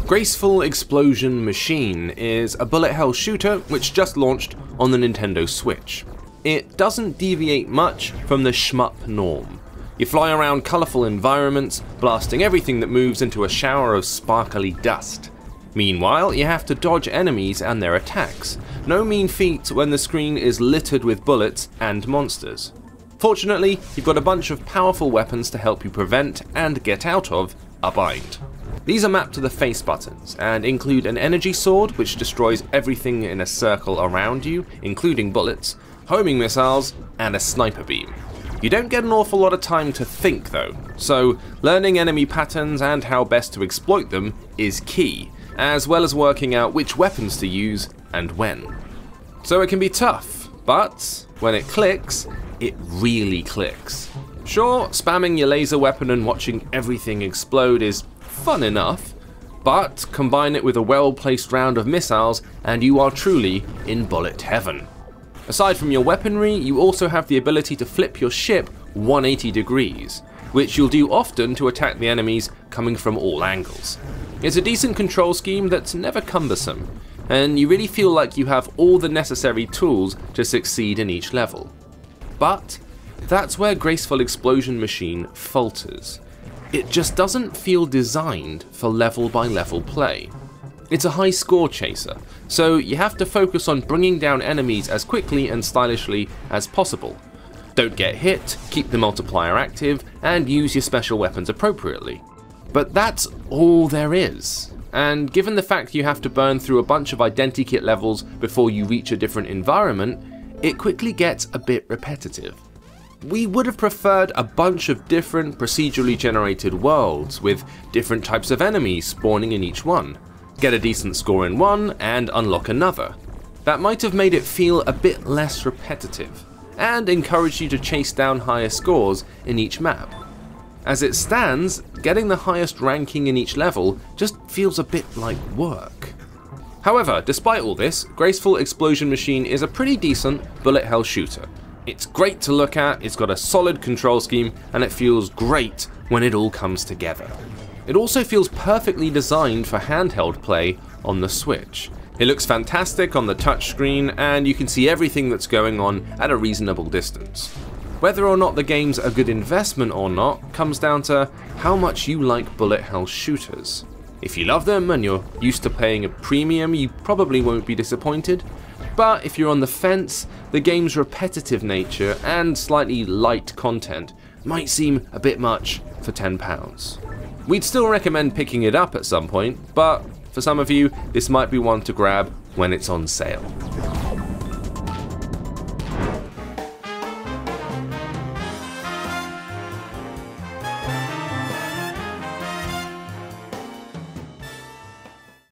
Graceful Explosion Machine is a bullet hell shooter which just launched on the Nintendo Switch. It doesn't deviate much from the shmup norm. You fly around colourful environments, blasting everything that moves into a shower of sparkly dust. Meanwhile, you have to dodge enemies and their attacks. No mean feat when the screen is littered with bullets and monsters. Fortunately, you've got a bunch of powerful weapons to help you prevent and get out of a bind. These are mapped to the face buttons and include an energy sword which destroys everything in a circle around you, including bullets, homing missiles, and a sniper beam. You don't get an awful lot of time to think though, so learning enemy patterns and how best to exploit them is key, as well as working out which weapons to use and when. So it can be tough, but when it clicks, it really clicks. Sure, spamming your laser weapon and watching everything explode is fun enough, but combine it with a well-placed round of missiles and you are truly in bullet heaven. Aside from your weaponry, you also have the ability to flip your ship 180 degrees, which you'll do often to attack the enemies coming from all angles. It's a decent control scheme that's never cumbersome, and you really feel like you have all the necessary tools to succeed in each level. But that's where Graceful Explosion Machine falters. It just doesn't feel designed for level by level play. It's a high score chaser, so you have to focus on bringing down enemies as quickly and stylishly as possible. Don't get hit, keep the multiplier active, and use your special weapons appropriately. But that's all there is, and given the fact you have to burn through a bunch of identikit levels before you reach a different environment, it quickly gets a bit repetitive. We would have preferred a bunch of different procedurally generated worlds with different types of enemies spawning in each one. Get a decent score in one and unlock another. That might have made it feel a bit less repetitive and encouraged you to chase down higher scores in each map. As it stands, getting the highest ranking in each level just feels a bit like work. However, despite all this, Graceful Explosion Machine is a pretty decent bullet hell shooter. It's great to look at, it's got a solid control scheme, and it feels great when it all comes together. It also feels perfectly designed for handheld play on the Switch. It looks fantastic on the touchscreen, and you can see everything that's going on at a reasonable distance. Whether or not the game's a good investment or not comes down to how much you like bullet hell shooters. If you love them and you're used to paying a premium, you probably won't be disappointed. But if you're on the fence, the game's repetitive nature and slightly light content might seem a bit much for £10. We'd still recommend picking it up at some point, but for some of you, this might be one to grab when it's on sale.